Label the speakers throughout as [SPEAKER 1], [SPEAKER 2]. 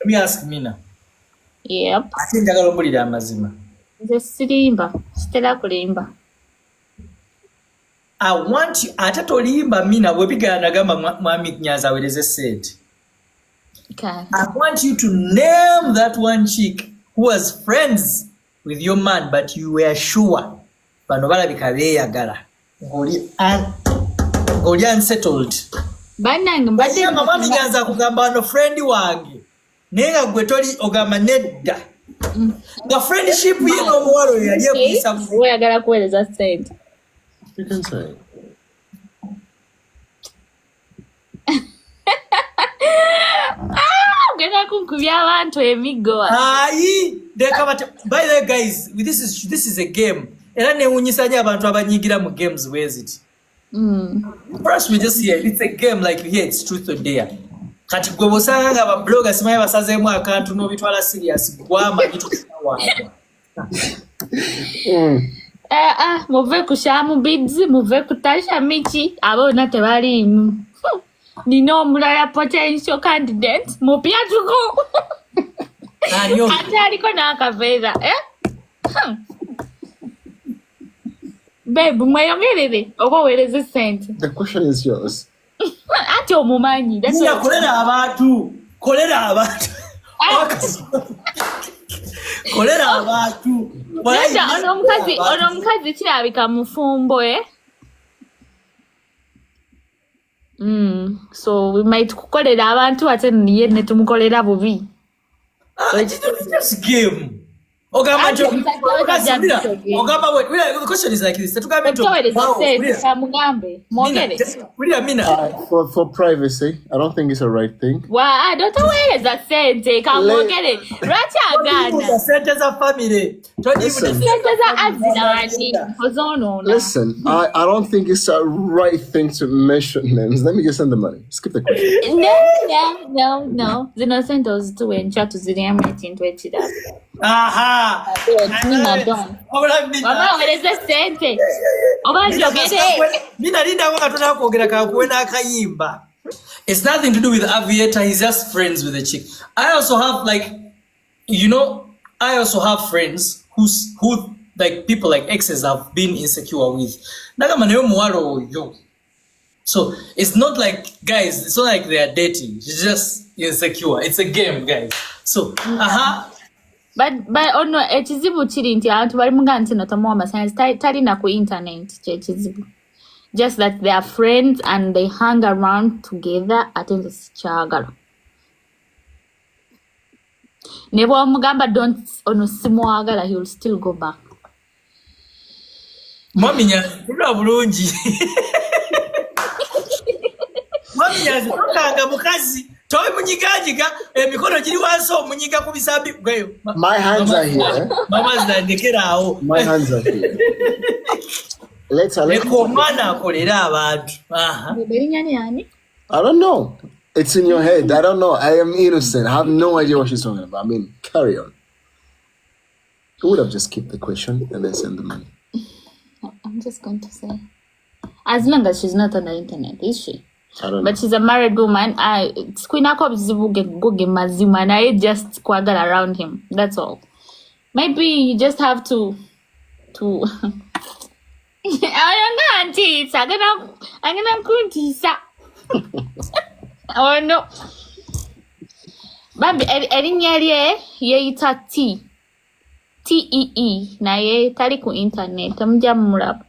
[SPEAKER 1] Let me ask Mina.
[SPEAKER 2] Yep.
[SPEAKER 1] Ate njagala ombulira amazima.
[SPEAKER 2] Nze sirimba. Sitera kulimba.
[SPEAKER 1] I want you, ate tolimba Mina bwebigana nagamba mwami Nyanzi aweereze ssente.
[SPEAKER 2] Okay.
[SPEAKER 1] I want you to name that one chick who was friends with your man, but you were sure bano balabika beeyagala. Ng'oli unsettled.
[SPEAKER 2] Bannange
[SPEAKER 1] mbadde mwami Nyanzi akugamba wano friend wange. Naye nga gwe toli ogamba nedda. Nga friendship ye n'omuwala oyo yali ekuyisa mu.
[SPEAKER 2] Oyagala kuweereza ssente.
[SPEAKER 3] You can say.
[SPEAKER 2] Genda kunkubya abantu emigo.
[SPEAKER 1] Ayi, by the way guys, this is a game. Era newunyisa nnyo abantu abanyigira mu games weziti. First we just hear it's a game like here it's truth or dare. Kati gwe bosanga nga ababloga simaye basazeemu akantu n'obitwala serious gwama gituwanga.
[SPEAKER 2] Muve ku Shamu Bids, muve ku Tasha Michi, abona tebaliimu. Nina omulala potential candidate, mupya tuko. Ate aliko n'akaveera, Babe, mweyongerere oba oweereze ssente.
[SPEAKER 3] The question is yours.
[SPEAKER 2] Ate omumanyi.
[SPEAKER 1] Kolera abantu. Kolera abantu.
[SPEAKER 2] Ono omukazi kirabika mufumbo so we might kukolera abantu ate niye ne tumukolera bubi.
[SPEAKER 1] It's a game. The question is like this.
[SPEAKER 3] For privacy, I don't think it's a right thing.
[SPEAKER 2] Well, I don't know where is that sente. Come on, get it.
[SPEAKER 3] Listen, I don't think it's a right thing to mention names. Let me just send the money. Skip the question.
[SPEAKER 2] No. The innocent to ensure to the meeting to it.
[SPEAKER 1] Aha. It's nothing to do with Aviator. He's just friends with the chick. I also have friends who like people like exes have been insecure with. So it's not like guys. It's not like they are dating. It's just insecure. It's a game, guys. So
[SPEAKER 2] But ono ekizibu kiri nti abantu bali munga nti no tamuwa amasanzi talina ku internet kyekizibu. Just that they are friends and they hang around together ate nze sikyagala. Ne bw'omugamba don't ono simwagala he will still go back.
[SPEAKER 1] Mwami Nyanzi kulwa bulungi. Mwami Nyanzi tokanga mukazi. Toy munyigajiga emikono giri wansi omunyiga ku bisambi gweyo.
[SPEAKER 3] My hands are here.
[SPEAKER 1] Mama zandekerawo.
[SPEAKER 3] My hands are here. Let's
[SPEAKER 1] Ekomana akolera abantu.
[SPEAKER 3] I don't know. It's in your head. I don't know. I am innocent. I have no idea what she's talking about. I mean, carry on. You would have just kept the question and then send the money.
[SPEAKER 2] I'm just going to say, as long as she's not on the internet, is she?
[SPEAKER 3] I don't know.
[SPEAKER 2] But she's a married woman. Squina go get mazima and I just quaggle around him. That's all. Maybe you just have to I'm gonna kuntisa. Oh no. Baby, erinyali yeita TEE na ye tali ku internet amja muraba.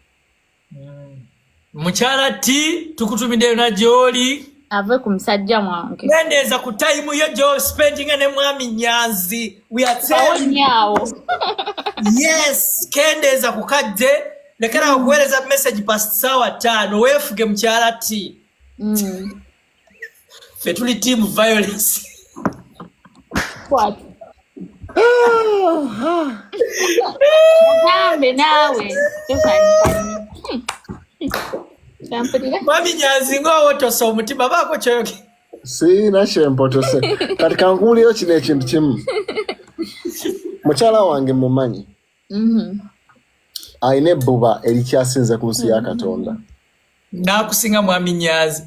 [SPEAKER 1] Muchala T tukutumide na Joli
[SPEAKER 2] ave kumsajja mwange.
[SPEAKER 1] Nendeza ku time yo jo spending ne mwami Nyanzi. We are telling Yes, kendeza kukadde lekera okuweleza message past sawa 5 wefuge muchala T. Fetuli team violence.
[SPEAKER 2] What? Nawe.
[SPEAKER 1] Mwami Nyanzi ngowo toso omutima bako kyoyoke.
[SPEAKER 3] Si nashempo tose. Katika nguli yo kino ekintu kimu. Mukyala wange mumanyi. Aine buba erikyasinze ku nsi ya Katonda.
[SPEAKER 1] Nakusinga mwami Nyazi.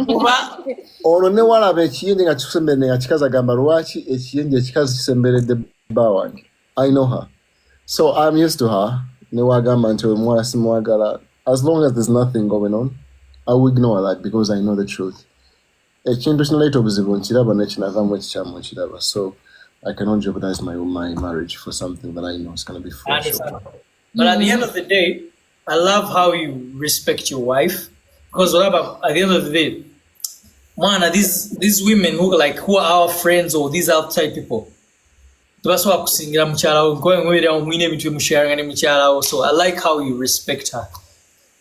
[SPEAKER 3] Kuba ono ne walaba ekiyenge nga kisembere nga kikazi agamba lwaki ekiyenge ekikazi kisemberedde bba wange. I know her. So I'm used to her. Ne wagamba nti omuwala simwagala. As long as there's nothing going on, I will ignore that because I know the truth. Ekintu kinaleeta obuzibu nkiraba nekinavaamu ekikyamu nkiraba. So I cannot jeopardize my marriage for something that I know is going to be fresh.
[SPEAKER 1] But at the end of the day, I love how you respect your wife. Because at the end of the day, man, these women who are our friends or these outside people, so I like how you respect her.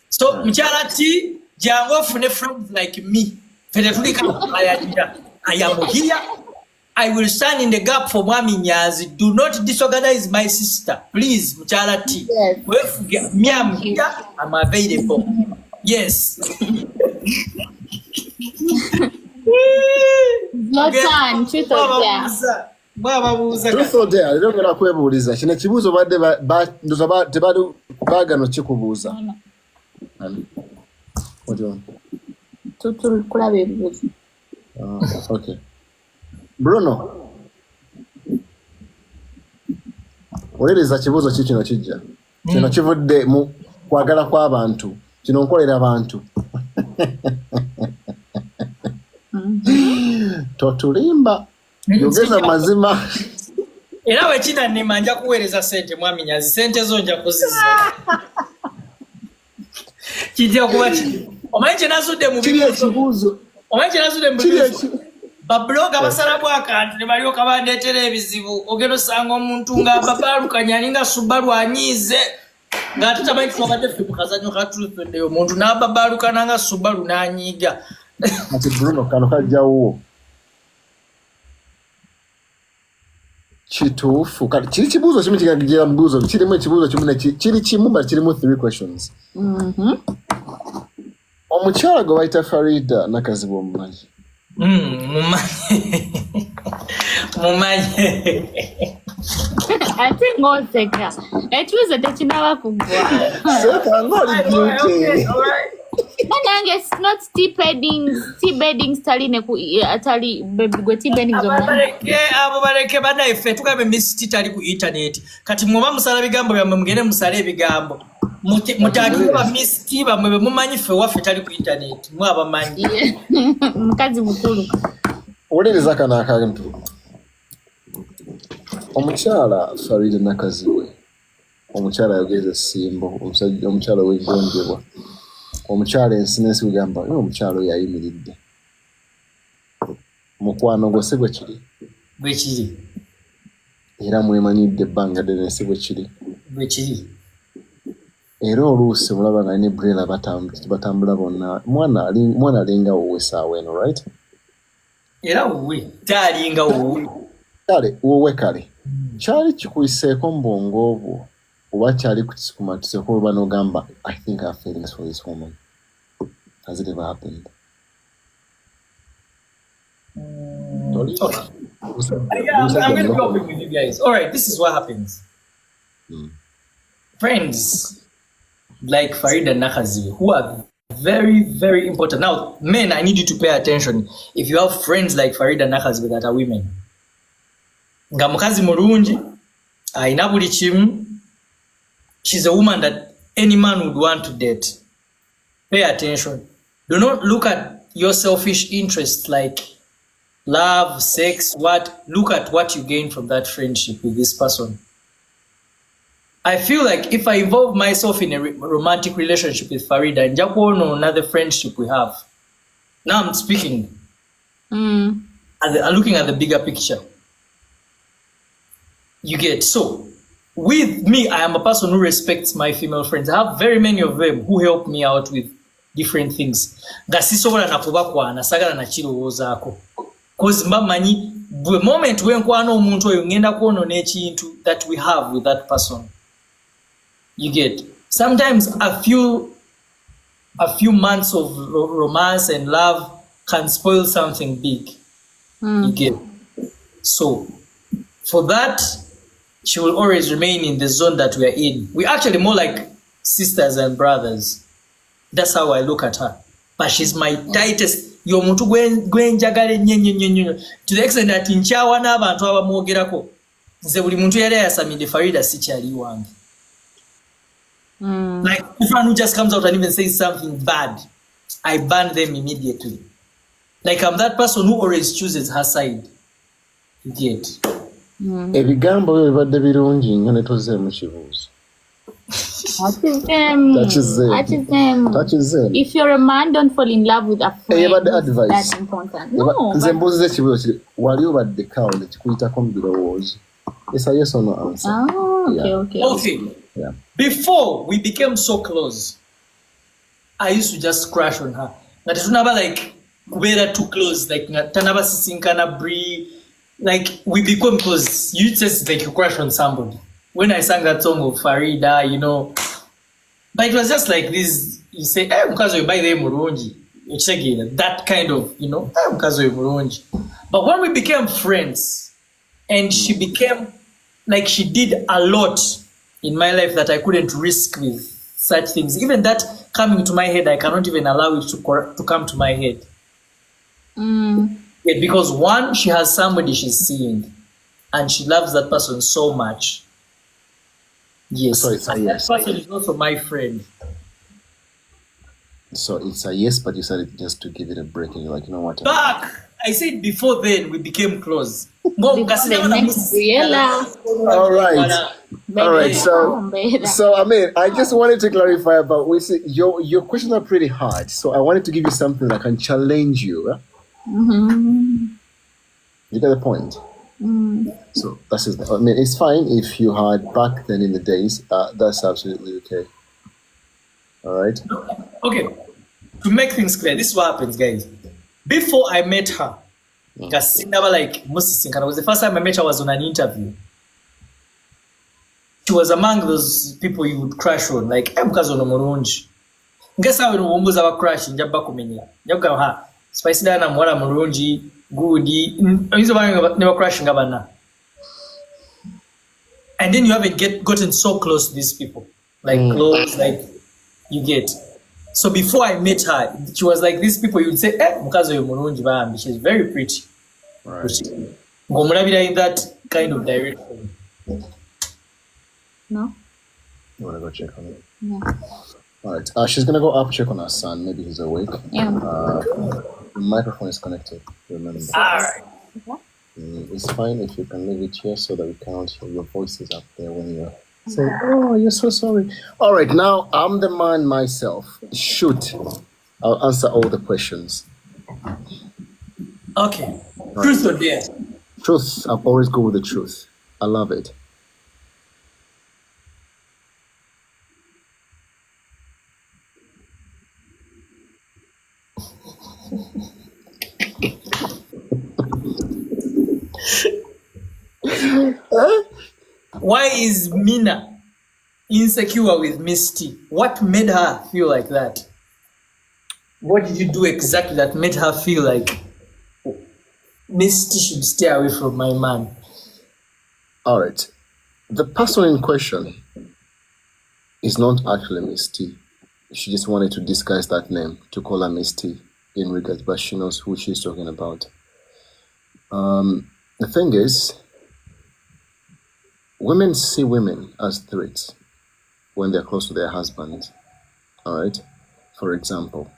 [SPEAKER 1] So mchala ti jango fune friends like me. I am here. I will stand in the gap for Mwami Nyazi. Do not disorganize my sister. Please, mchala ti.
[SPEAKER 2] Yes.
[SPEAKER 1] Me, I'm here. I'm available. Yes.
[SPEAKER 2] Your turn, truth or dare.
[SPEAKER 3] Truth or dare, ndogera kwebuuliza. Kino ekibuuzo badde tebali baagano kikubuuza. What do you want?
[SPEAKER 2] Kulaba ebibuuzo.
[SPEAKER 3] Okay. Bruno. Oliriza kibuuzo ki kino kijja? Kino kivudde mu kwagala kw'abantu. Kino nkolera abantu. Totulimba. Yogeza mazima.
[SPEAKER 1] Era wekina nnima nja kuweereza ssente Mwami Nyazi. Ssente zo nja kuziza. Kijja kuba kiri. Omanyi kye nazudde mu
[SPEAKER 3] kibuuzo.
[SPEAKER 1] Omanyi kye nazudde mu bibuuzo. Babloga basalabu akantu ne balyoka bandeetera ebizibu. Ogenda osanga omuntu ng'ababaalukanya alinga Subaru anyiize. Ng'ate tamanyi twabadde ffe mu kazannyo ka Truth or Dare. Omuntu n'ababaalukana nga Subaru n'anyiiga.
[SPEAKER 3] Ati Bruno kano kajjawo. Kituufu. Kiri kibuuzo kimu kigagira mu bibuuzo. Kirimu ekibuuzo kimu kiri kimu but kirimu 3 questions. Omukyala gwe bayita Farida Nakazibu omumanyi.
[SPEAKER 1] Mumanyi.
[SPEAKER 2] Ate ng'oseka. Ekibuuzo tekinaba kuggwa.
[SPEAKER 3] Seka ng'oli guilty.
[SPEAKER 2] Nange it's not tea beddings taline atali gwe tea beddings
[SPEAKER 1] abo baleke banaife tukabe miss tea tali ku internet kati mwoba musala bigambo bya mugende musala ebigambo mutakiwa miss tea bamwe mumanyi fe waffe tali ku internet mwaba manyi
[SPEAKER 2] mukazi mukulu
[SPEAKER 3] oleleza kana akantu omukyala Farida Nakaziwe omukyala yogeza simbo omukyala w'enjondebwa omukyala ensinensi kugamba omukyala oyo ayimiridde mukwano gwe si bwe kiri era mwemanyidde ebbanga ddene si bwe kiri era oluusi mulaba nga ne Brela batambula bonna mwana alinga wowe saawa eno right
[SPEAKER 1] era wowe taalinga wowe
[SPEAKER 3] kale wowe kale kyali kikuyiseeko mu bwongo obwo oba kyali kumatiseko oba n'ogamba I think I have feelings for this woman. Has it ever happened?
[SPEAKER 1] Okay. I'm going to be open with you guys. All right, this is what happens. Friends like Farida Nakaziwe, who are very, very important. Now, men, I need you to pay attention. If you have friends like Farida Nakaziwe that are women, nga mukazi mulungi, aina buli kimu. She's a woman that any man would want to date. Pay attention. Do not look at your selfish interests like love, sex, what. Look at what you gain from that friendship with this person. I feel like if I involve myself in a romantic relationship with Farida and Japo another friendship we have, now I'm speaking. I'm looking at the bigger picture. You get so. With me, I am a person who respects my female friends. I have very many of them who help me out with different things. Gasisobola nakubakwana sagala na kirowoozaako. Cause mbamanyi bwe moment wenkwana omuntu oyo ngenda kwonona ekintu that we have with that person. You get sometimes a few months of romance and love can spoil something big. You get so for that. She will always remain in the zone that we are in. We're actually more like sisters and brothers. That's how I look at her. But she's my tightest. Y'omuntu gwenjagala ennyo to the extent that nkyawa n'abantu abamwogerako nze buli muntu yali yasamidde Farida sikyali wange. Like if one who just comes out and even says something bad, I ban them immediately. Like I'm that person who always chooses her side. You get.
[SPEAKER 3] Ebigambo byo bibadde birungi nga ne tozze mu kibuuzo.
[SPEAKER 2] That is them. That is them. If you're a man, don't fall in love with a friend. That's important. No.
[SPEAKER 3] Nze mbuuziza ekibuuzo kiri wali obadde kawo ne kikuyitako mu birowoozo. It's a yes or no answer.
[SPEAKER 2] Okay.
[SPEAKER 3] Yeah.
[SPEAKER 1] Before we became so close, I used to just crush on her. That is never like we're too close. Like tanaba sisinkana bree. Like we become close. You just like you crush on somebody. When I sang that song of Farida, you know, but it was just like this. You say, "Hey, because you buy the Murunji," you check it. That kind of, you know, "Hey, because you Murunji." But when we became friends, and she became like she did a lot in my life that I couldn't risk with such things. Even that coming to my head, I cannot even allow it to come to my head. Yeah, because one, she has somebody she's seeing, and she loves that person so much. Yes,
[SPEAKER 3] So it's a yes.
[SPEAKER 1] that person is also my friend.
[SPEAKER 3] So it's a yes, but you said it just to give it a break, and you're like, you know what?
[SPEAKER 1] Back, I said before then we became close.
[SPEAKER 2] All
[SPEAKER 3] right. So I mean, I just wanted to clarify about your questions are pretty hard. So I wanted to give you something that can challenge you. You get the point. So that's it. I mean, it's fine if you had back then in the days. That's absolutely okay. All right.
[SPEAKER 1] Okay. To make things clear, this is what happens, guys. Before I met her, because never like Moses Sinkana was the first time I met her was on an interview. She was among those people you would crush on, like because on Murunji. Guess how we almost have a crush in Jabba Kumenia. Yaga ha Spicy Dana Mwara Murunji, Goody, never crashing Gabana. And then you haven't gotten so close to these people. Like close, like you get. So before I met her, she was like these people you would say, Mukazo Murunji Bambi, she's very pretty.
[SPEAKER 3] Right.
[SPEAKER 1] Gomurabira in that kind of direction.
[SPEAKER 2] No?
[SPEAKER 3] You want to go check on it?
[SPEAKER 2] Yeah.
[SPEAKER 3] All right. She's going to go up, check on her son. Maybe he's awake.
[SPEAKER 2] Yeah.
[SPEAKER 3] The microphone is connected. Remember.
[SPEAKER 1] All right.
[SPEAKER 3] It's fine if you can leave it here so that we can't hear your voices up there when you're saying, oh, you're so sorry. All right. Now, I'm the man myself. Shoot. I'll answer all the questions.
[SPEAKER 1] Okay. Right. Truth or dare?
[SPEAKER 3] Truth. I'll always go with the truth. I love it.
[SPEAKER 1] Why is Mina insecure with Misty? What made her feel like that? What did you do exactly that made her feel like Misty should stay away from my man?
[SPEAKER 3] All right. The person in question is not actually Misty. She just wanted to disguise that name to call her Misty in regards, but she knows who she's talking about. The thing is, women see women as threats when they're close to their husbands. All right. For example,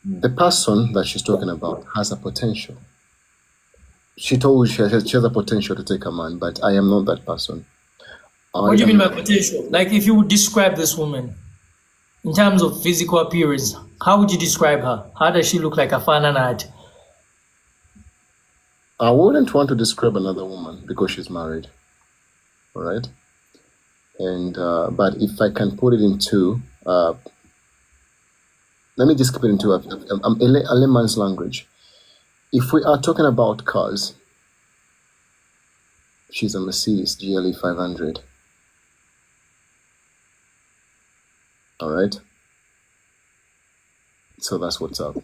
[SPEAKER 3] the person that she's talking about has a potential. She told you she has a potential to take a man, but I am not that person.
[SPEAKER 1] What do you mean by potential? Like if you would describe this woman in terms of physical appearance, how would you describe her? How does she look like a fananat?
[SPEAKER 3] I wouldn't want to describe another woman because she's married. All right. And but if I can put it into let me just keep it into a layman's language. If we are talking about cars, she's a Mercedes GLE 500. All right. So that's what's up.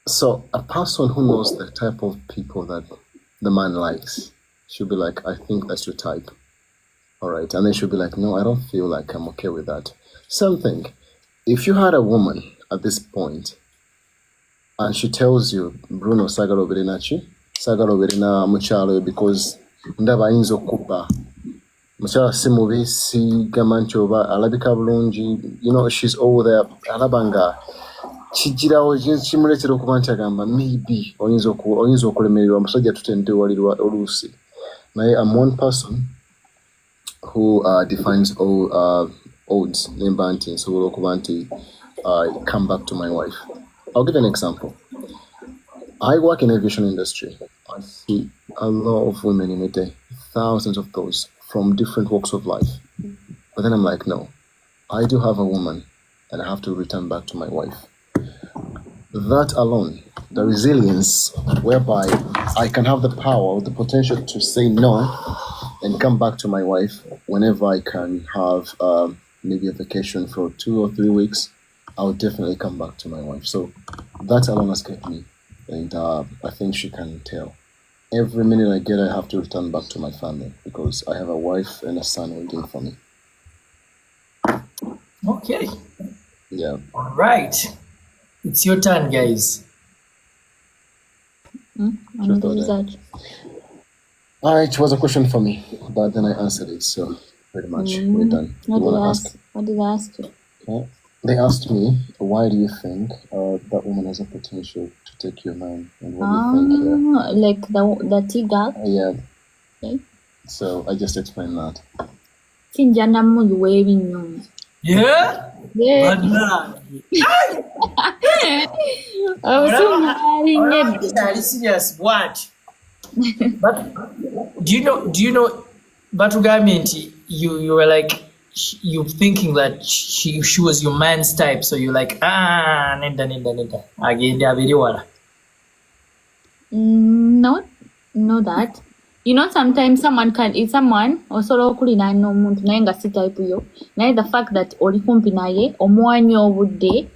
[SPEAKER 3] So a person who knows the type of people that the man likes, she'll be like, I think that's your type. All right. And then she'll be like, no, I don't feel like I'm okay with that. Something. If you had a woman at this point and she tells you, Bruno, sagalo berinachi, sagalo berina muchalo because ndaba inzo kupa. Muchala si mubi si gamancho ba alabika bulungi, you know, she's over there alabanga. Chijirawo chimuletera okuba nti agamba maybe oyinza okulemererwa omusajja tutende walirwa oluusi naye I'm one person who defines all odds nemba nti nsobola okuba nti come back to my wife. I'll give an example. I work in aviation industry. I see a lot of women in a day, thousands of those from different walks of life. But then I'm like, no, I do have a woman and I have to return back to my wife. That alone, the resilience whereby I can have the power, the potential to say no and come back to my wife whenever I can have maybe a vacation for 2 or 3 weeks, I'll definitely come back to my wife. So that alone has kept me. And I think she can tell. Every minute I get, I have to return back to my family because I have a wife and a son waiting for me.
[SPEAKER 1] Okay.
[SPEAKER 3] Yeah.
[SPEAKER 1] All right. It's your turn, guys.
[SPEAKER 2] What is that?
[SPEAKER 3] It was a question for me, but then I answered it, so pretty much we're done.
[SPEAKER 2] What did I ask you?
[SPEAKER 3] They asked me, why do you think that woman has a potential to take your man? And what do you think?
[SPEAKER 2] Like the T-girl?
[SPEAKER 3] Yeah.
[SPEAKER 2] Okay.
[SPEAKER 3] So I just explained that.
[SPEAKER 1] Yeah?
[SPEAKER 2] Yeah.
[SPEAKER 1] Serious. What? But do you know Batugami, you were like you thinking that she was your man's type, so you're like nenda agenda abiriwala.
[SPEAKER 2] Not that. You know, sometimes someone osobola okulina n'omuntu naye nga si type yo, naye the fact that oli kumpi naye omwanya obudde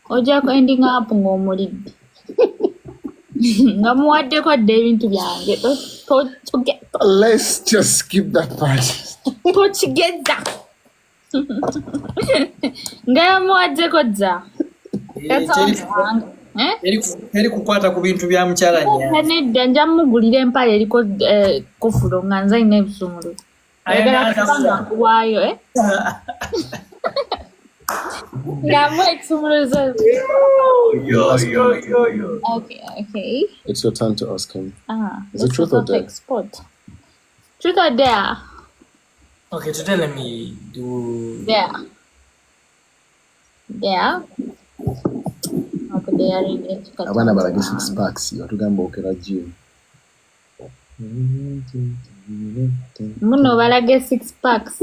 [SPEAKER 2] ojjako ending up ng'omulidde nga muwaddeko dde ebintu byange
[SPEAKER 3] let's just skip that part.
[SPEAKER 2] Tokigeza nga yamuwaddeko dda.
[SPEAKER 1] Eri kukwata ku bintu bya mukyala nya.
[SPEAKER 2] Nedda nja mugulira empale eriko kofulo nga nze ina ebisumulu. Ayagala kubanga kuwaayo nga mu ekisumulu zo. Yo. Okay.
[SPEAKER 3] It's your turn to ask him. Is it
[SPEAKER 2] truth or dare? Truth or dare?
[SPEAKER 1] Okay, today let me do
[SPEAKER 2] dare.
[SPEAKER 3] Abana balage 6 packs batugamba okera gym.
[SPEAKER 2] Muno balage 6 packs.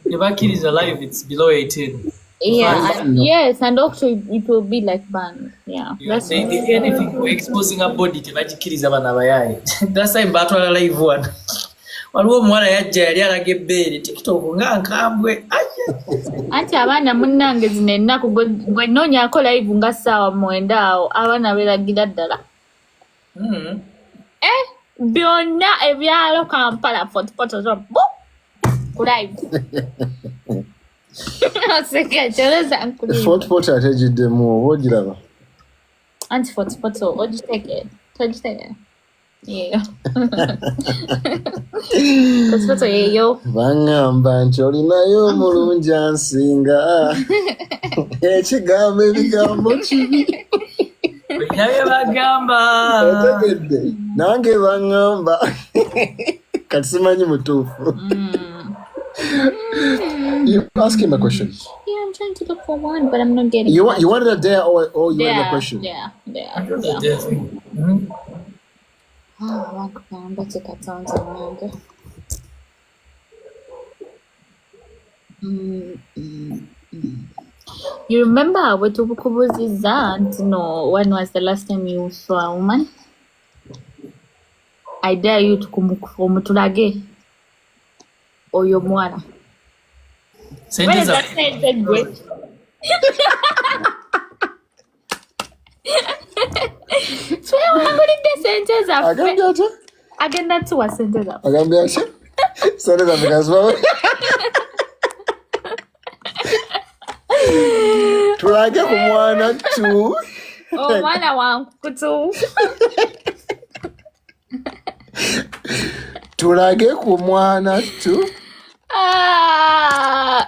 [SPEAKER 1] If a kid is alive, it's below 18.
[SPEAKER 2] Yeah, yes, and also it will be like banned. Yeah.
[SPEAKER 1] That's anything for exposing a body to bakiriza abana bayaye. That's time batwala live one. Waliwo omwana yajja yali alaga ebbeere TikTok nga nkambwe.
[SPEAKER 2] Anti abaana munnange zino ennaku gwe nnoonyaako live nga ssaawa 9 awo abaana beeragira ddala. Byonna ebyalo Kampala fotopoto zo ku live.
[SPEAKER 3] Fotopoto ategiddemu oba ogiraba?
[SPEAKER 2] Anti fotopoto ogiteeke togiteeke. Yeah. Fotopoto yeeyo.
[SPEAKER 3] Bangamba nti olinayo omulungi ansinga. Ekigambo ebigambo kibi.
[SPEAKER 1] Olinayo bagamba.
[SPEAKER 3] Otegedde nange bangamba. Kati simanyi mutuufu. You ask him a question.
[SPEAKER 2] Yeah, I'm trying to look for one, but I'm not getting
[SPEAKER 3] You wanted a dare or you wanted a question?
[SPEAKER 2] Yeah. Wakugamba kikatonze wange. You remember what Ekiboozi nti no, when was the last time you saw a woman? I dare you to omutulage oyo mwana. When is that said great? So wangulidde sente zaffe. Agenda tuwa sente zaffe.
[SPEAKER 3] Agambye ati? Sente zaffe kazwawe. tulage ku mwana tu.
[SPEAKER 2] Mwana wangu tu.
[SPEAKER 3] Tulage ku mwana tu.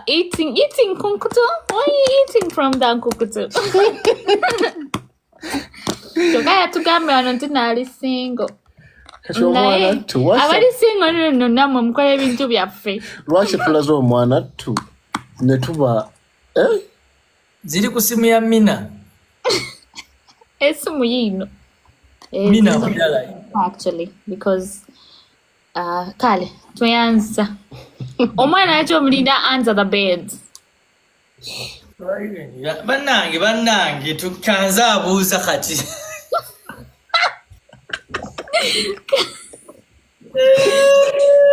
[SPEAKER 2] Eating kunkutu? Why are you eating from the kunkutu? Tukaya tugambe wano tunali single.
[SPEAKER 3] Mwana tu.
[SPEAKER 2] Abali single no namwe mukole ebintu byaffe.
[SPEAKER 3] Lwaki tulazo mwana tu ne tuba
[SPEAKER 1] ziri ku simu ya Mina.
[SPEAKER 2] Esimu yino.
[SPEAKER 1] Mina mudala.
[SPEAKER 2] Actually, because kale tuyanza. Omwana yacho mlinda under the bed.
[SPEAKER 1] Bannange tukanza abuuza kati.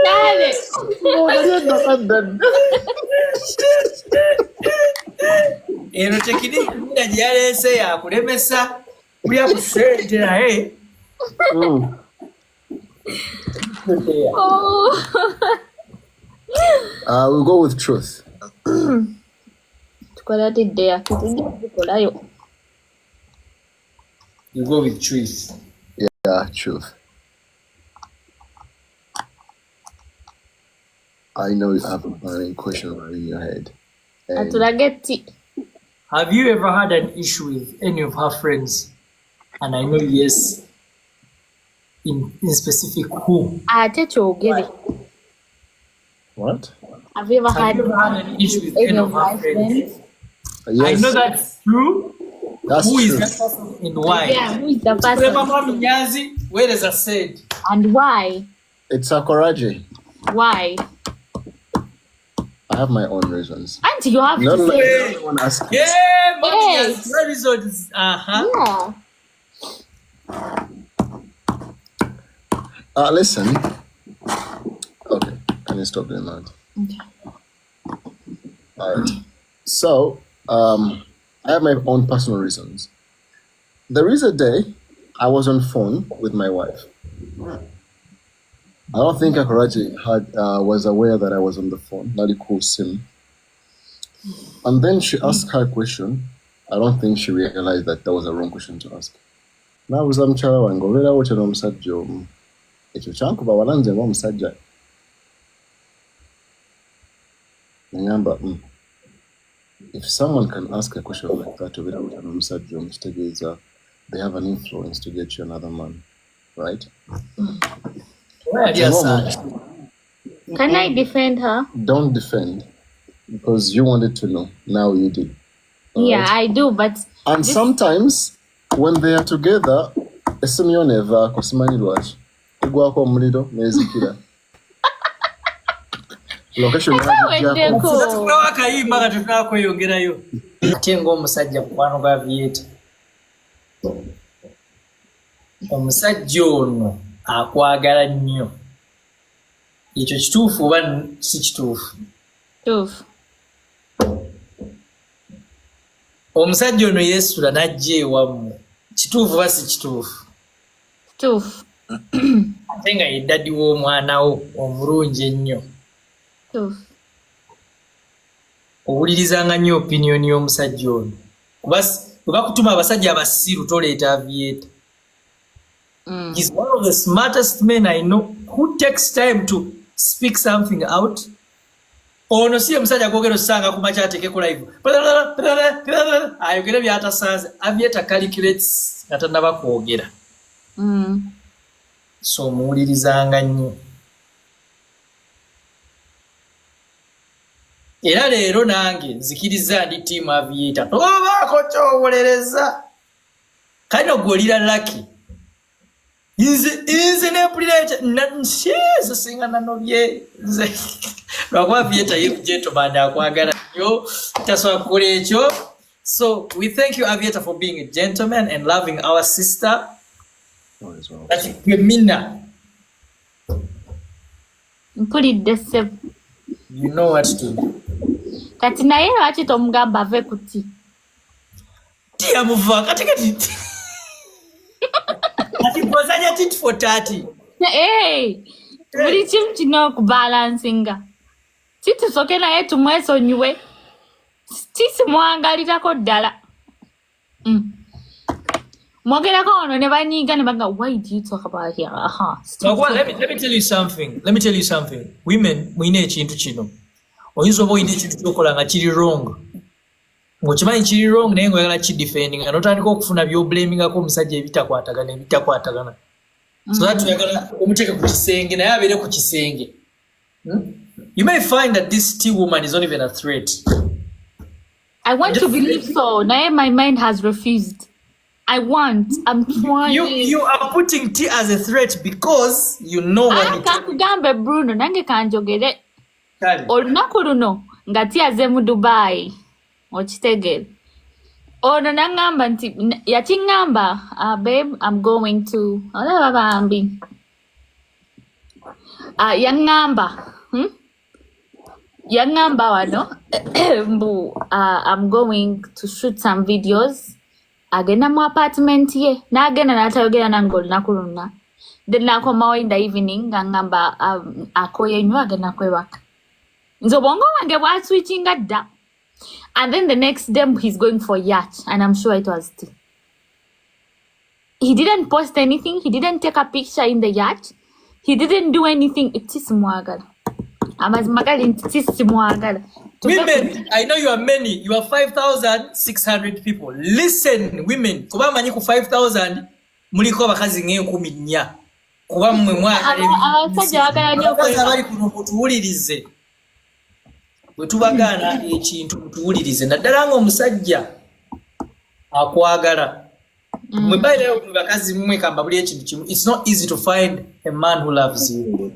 [SPEAKER 2] Kale.
[SPEAKER 1] Eno tekini Mina gyalese yakulemesa. Kulya ku ssente naye.
[SPEAKER 3] We'll go with truth.
[SPEAKER 1] You go with truth.
[SPEAKER 3] Yeah, truth. I know you have a burning question right in your head.
[SPEAKER 1] Have you ever had an issue with any of her friends? And I know yes. In specific, who?
[SPEAKER 3] What?
[SPEAKER 2] Have you ever had
[SPEAKER 1] an issue with any of her friends?
[SPEAKER 3] Yes.
[SPEAKER 1] I know that's true.
[SPEAKER 3] That's
[SPEAKER 1] who
[SPEAKER 3] true.
[SPEAKER 1] Is that person and why?
[SPEAKER 2] Yeah, who is the person?
[SPEAKER 1] Where is I said?
[SPEAKER 2] And why?
[SPEAKER 3] It's Sakoraji.
[SPEAKER 2] Why?
[SPEAKER 3] I have my own reasons.
[SPEAKER 2] And you have
[SPEAKER 3] Not
[SPEAKER 2] to
[SPEAKER 3] like
[SPEAKER 2] say.
[SPEAKER 3] everyone asks.
[SPEAKER 1] Yeah,
[SPEAKER 2] Yes.
[SPEAKER 1] yes. Reasons.
[SPEAKER 2] Yeah.
[SPEAKER 3] Listen. Okay, can you stop doing that?
[SPEAKER 2] Okay.
[SPEAKER 3] All right. So, I have my own personal reasons. There is a day I was on phone with my wife. I don't think Akaraji was aware that I was on the phone. Nali cool sim. And then she asked her a question. I don't think she realized that was a wrong question to ask. Now was mchala wange olera wote n'omusajja omu. Ekyo kyankuba walanze ng'omusajja. Ngamba, if someone can ask a question like that olera wote n'omusajja omu kitegeeza they have an influence to get you another man, right?
[SPEAKER 1] Yes,
[SPEAKER 2] Can I defend her?
[SPEAKER 3] Don't defend because you wanted to know. Now you did.
[SPEAKER 2] Yeah, I do, but
[SPEAKER 3] and sometimes when they are together, esimu neva kusimanyi lwaki igwako omuliro nezikira. Location
[SPEAKER 1] akayimba nga tetunakweyongerayo ate ng'omusajja mukwano gwa Aviator. Omusajja ono akwagala nnyo. Ekyo kituufu oba si kituufu?
[SPEAKER 2] Kituufu.
[SPEAKER 1] Omusajja ono yeesula n'ajja ewammwe. Kituufu oba si kituufu?
[SPEAKER 2] Kituufu.
[SPEAKER 1] Ate nga ye ddaddi w'omwana wo omulungi ennyo.
[SPEAKER 2] Kituufu.
[SPEAKER 1] Owulirizanga nnyo opinion y'omusajja ono. Kuba bwe bakutuma abasajja abasiru toleeta Aviator. He's one of the smartest men I know who takes time to speak something out. Ono siye musajja gwogera osanga ku makya ateekeko live. Ayogera by'atasanze. Aviator calculates nga tannaba kwogera. So muwulirizanga nnyo. Era leero nange nzikiriza ndi tiimu Aviator. Tobaako ky'owolereza. Kano gw'olira Lucky. Nze nepulira nze singa nanobye nze lwakuba Aviator ye gentleman akwagala nnyo tasobola kukola ekyo. So we thank you Aviator for being a gentleman and loving our sister. Kati gwe Mina.
[SPEAKER 2] Mpulidde ssebo.
[SPEAKER 1] You know what to do.
[SPEAKER 2] Kati naye lwaki tomugamba ave ku ti?
[SPEAKER 1] Ti amuva kati. Ati bwozanya tit for 30.
[SPEAKER 2] Hey, buli kimu kino okubalansinga. Si tusooke naye tumwesonyiwe. Simwangalirako ddala. Mwogerako ono ne banyiiga ne banga, why do you talk about here?
[SPEAKER 1] Let me tell you something. Let me tell you something. Women, muyina ekintu kino. Oyinza oba oyina ekintu kyokola nga kiri wrong. Ng'okimanyi kiri wrong naye ng'oyagala kidefending nga n'otandika okufuna by'oblamingako omusajja ebitakwatagana. So that oyagala omuteeke ku kisenge naye abeere ku kisenge. You may find that this tea woman is not even a threat.
[SPEAKER 2] I want to believe so. Now my mind has refused. I'm trying.
[SPEAKER 1] You are putting tea as a threat because you know what it
[SPEAKER 2] is. Bruno, nange kanjogere. Olunaku luno nga tea aze mu Dubai. Okitegere. Ono nangamba nti yakingamba, babe, I'm going to olaba bambi. Yangamba wano I'm going to shoot some videos. Agenda mu apartment ye. Nagenda natayogera nange olunaku lonna. Then nakomawo in the evening ngamba akoye nnyo agenda kwebaka. Nze obwongo wange bwaswitchinga dda. And then the next day he's going for yacht, and I'm sure it was tea. He didn't post anything. He didn't take a picture in the yacht. He didn't do anything. It is mwagala.
[SPEAKER 1] Women, I know you are many. You are 5,600 people. Listen, women. Kuba manyi ku 5,000 muliko abakazi ng'enkumi kuba mmwe mwagala kuno mutuwulirize. Bwe tubagana ekintu mutuwulirize. Naddala ng'omusajja akwagala. Mwe bayirayo mu bakazi mmwe kamba buli ekintu kimu. It's not easy to find a man who loves you.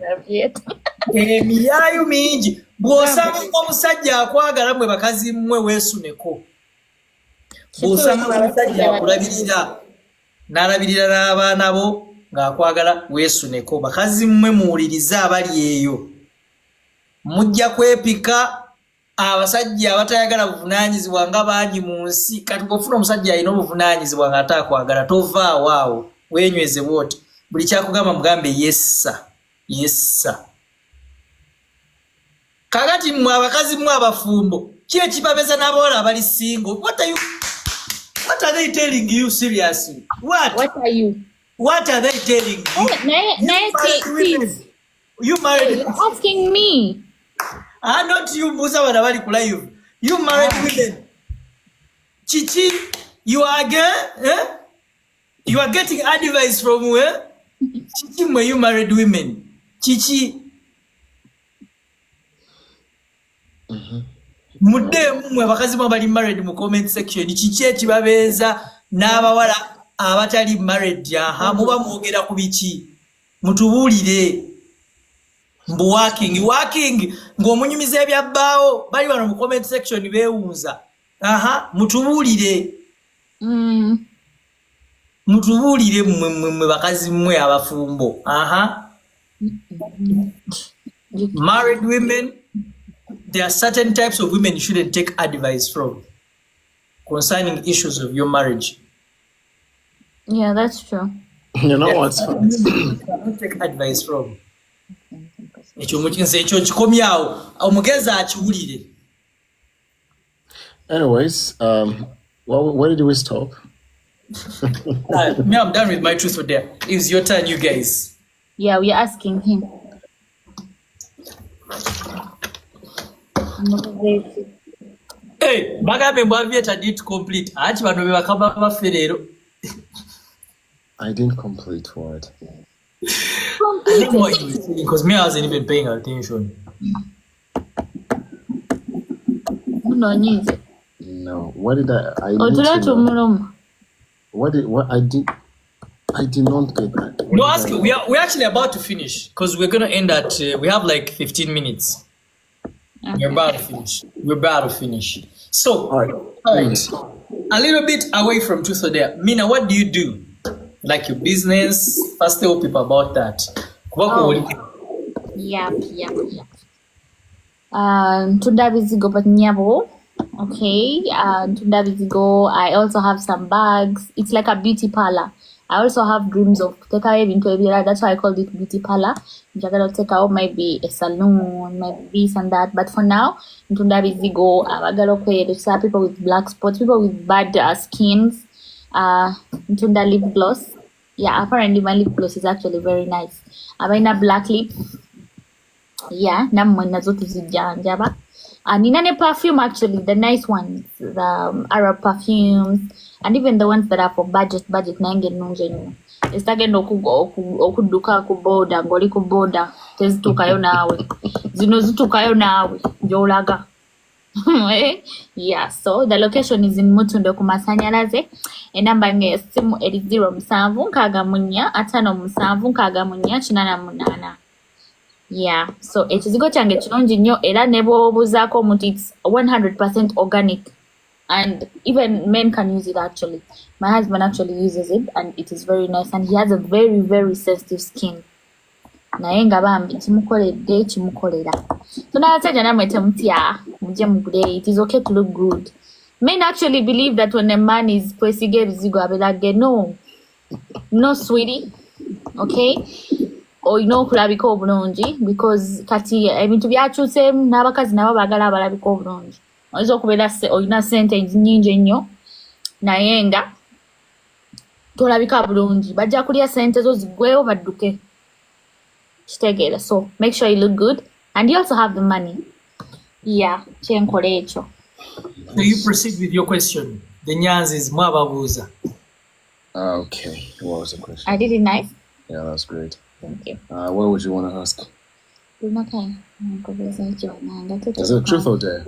[SPEAKER 1] Emiyayu mingi. Bw'osanga omusajja akwagala mwe bakazi mmwe weesuneko. Bw'osanga omusajja akulabirira n'alabirira n'abaana bo ng'akwagala weesuneko. Bakazi mmwe muwulirize abali eyo. Mujja kwepika abasajja abatayagala buvunaanyizibwa nga bangi mu nsi. Kati bw'ofuna omusajja alina obuvunaanyizibwa ng'ate akwagala tovaawo awo weenyweze bw'oti. Buli kyakugamba mugambe yessa. Kakati mmwe abakazi mmwe abafumbo ki ekibabeza n'abawala abali single? What are they telling you seriously? What are they telling you? You married?
[SPEAKER 2] You're asking me.
[SPEAKER 1] Not you, Musa, when I ku live. You married women. Chichi, you are You are getting advice from where? Chichi, when you married women. Chichi. Mudde mwe abakazi mwe bali married mu comment section. Chichi ekibabeeza n'abawala abatali married muba mwogera ku biki? Mutubuulire. Mbu working ng'omunyumiza ebyabbaawo bali wano mu comment section beewunza. Mutubuulire. Mutubuulire mmwe bakazi mmwe abafumbo. Married women, there are certain types of women you shouldn't take advice from concerning issues of your marriage.
[SPEAKER 2] Yeah, that's true.
[SPEAKER 3] You know what's funny?
[SPEAKER 1] Don't take advice from.
[SPEAKER 3] Anyways, where did we stop?
[SPEAKER 1] Me, I'm done with my truth for there. It's your turn, you guys.
[SPEAKER 2] Yeah, we're asking him.
[SPEAKER 1] Hey, Bagabe Aviator did complete. I
[SPEAKER 3] didn't complete what?
[SPEAKER 1] I don't know what you were saying because me, I wasn't even paying attention.
[SPEAKER 3] No, what did I need to know. What I did not get that.
[SPEAKER 1] No, ask you. We're actually about to finish because we're gonna end at we have like 15 minutes. Okay. We're about to finish. So, all right. A little bit away from truth or dare. Mina, what do you do? Like your business? First tell people about that.
[SPEAKER 2] Yep. Tunda bizigo but nyabo. Okay. Tunda bizigo. I also have some bags. It's like a beauty parlor. I also have dreams of take away into a that's why I called it beauty parlor. I'm gonna take out maybe a salon, maybe this and that. But for now, ntunda busy go abagala kweyosa people with black spots, people with bad skins, ntunda lip gloss. Yeah, apparently my lip gloss is actually very nice. Abaina black lip. Yeah, namwe nazo tuzijanjaba. Nina perfume actually, the nice ones, the Arab perfumes, and even the ones that are for budget nange nunje nyo. Estagenda okuduka ku boda ngoli ku boda tezitukayo nawe. Zino zitukayo nawe njolaga. Yeah, so the location is in Mutunde ku Masanyalaze. Enamba nge simu 0 nkagamunya 5 nkagamunya 88. Yeah, so ekizigo kyange kirungi nnyo era ne bw'obuuzaako omuntu it's 100% organic and even men can use it actually. My husband actually uses it and it is very nice and he has a very very sensitive skin. Naye nga bambi kimukoledde kimukolera. So n'abasajja namwe temutya mujje mugule. It is okay to look good. Men actually believe that when a man is kwesiga ebizigo abelage no sweetie, okay? Oyina okulabika obulungi because kati ebintu byakyuse n'abakazi nabo baagala abalabika obulungi. Oyinza okubeera oyina ssente nnyingi ennyo naye nga tolabika bulungi. Bajja kulya ssente zo ziggweyo badduke. Kitegeera. So make sure you look good and you also have the money. Yeah, kyenkola ekyo.
[SPEAKER 1] So you proceed with your question. The Nyanzis mwababuuza.
[SPEAKER 3] Okay, what was the question?
[SPEAKER 2] I did it nice.
[SPEAKER 3] Yeah, that's great.
[SPEAKER 2] Thank you.
[SPEAKER 3] What would you want to ask? Is it truth or dare?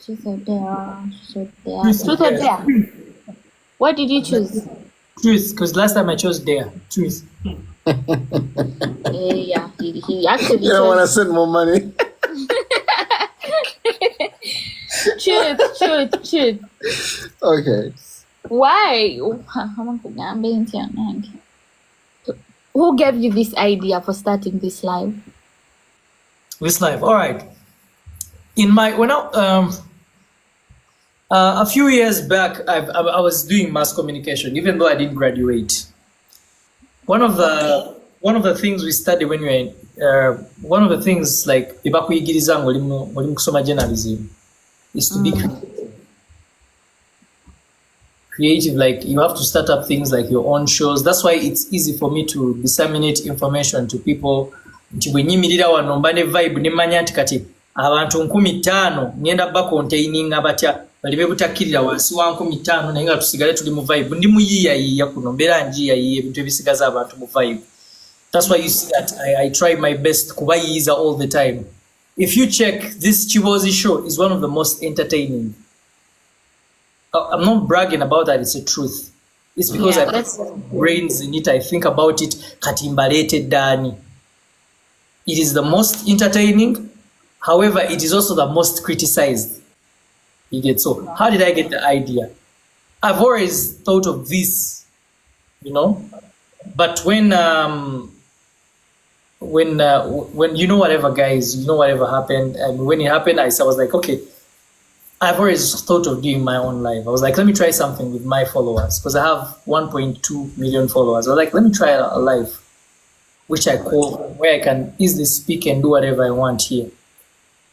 [SPEAKER 2] Truth or dare? Truth or dare? What did you choose?
[SPEAKER 1] Truth, because last time I chose dare. Truth.
[SPEAKER 2] Yeah, he actually
[SPEAKER 3] You don't want to send more money?
[SPEAKER 2] Truth.
[SPEAKER 3] Okay.
[SPEAKER 2] Why? Who gave you this idea for starting this live?
[SPEAKER 1] This live, all right. A few years back, I was doing mass communication, even though I didn't graduate. One of the things we studied when we were in, one of the things like ibakuyigiriza ng'oli kusoma journalism is to be creative. Like you have to start up things like your own shows. That's why it's easy for me to disseminate information to people. Nti bwe nyimirira wano mba ne vibe ne manya nti kati abantu 5,000 ngenda ba containing batya bali bebutakkirira wansi wa 5,000 naye nga tusigale tuli mu vibe ndi muyiyayiya kuno mbeera njiyayiya ebintu ebisigaza abantu mu vibe. That's why you see that I try my best kubayiiza all the time. If you check, this Ekiboozi show is one of the most entertaining. I'm not bragging about that, it's the truth. It's because I put brains in it, I think about it, katimbalete dani. It is the most entertaining, however, it is also the most criticized. You get so. How did I get the idea? I've always thought of this, you know, but when you know whatever guys, you know whatever happened, and when it happened, I was like, okay, I've always thought of doing my own live. I was like, let me try something with my followers because I have 1.2 million followers. I was like, let me try a live, which I call where I can easily speak and do whatever I want here.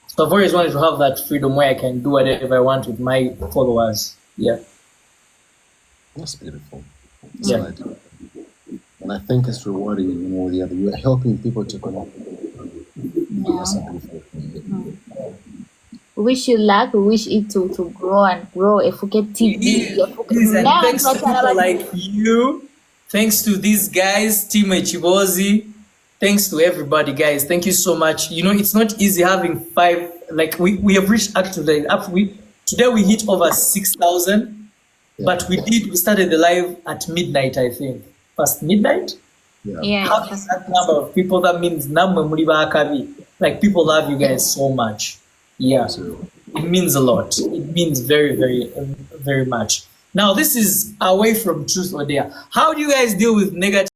[SPEAKER 1] So I've always wanted to have that freedom where I can do whatever I want with my followers. Yeah.
[SPEAKER 3] That's beautiful.
[SPEAKER 1] Yeah.
[SPEAKER 3] And I think it's rewarding in one or the other. You're helping people to connect.
[SPEAKER 2] Yeah. We wish you luck. We wish it to grow and grow. Efuke TV.
[SPEAKER 1] And thanks to people like you. Thanks to these guys, Team Ekiboozi. Thanks to everybody, guys. Thank you so much. You know, it's not easy having 5. Like we have reached actually today we hit over 6,000. Yeah. But we started the live at midnight, I think. Past midnight?
[SPEAKER 2] Yeah.
[SPEAKER 1] How is that number of people? That means like people love you guys so much. Yeah.
[SPEAKER 3] Absolutely.
[SPEAKER 1] It means a lot. It means very, very, very much. Now, this is away from truth or dare. How do you guys deal with negative?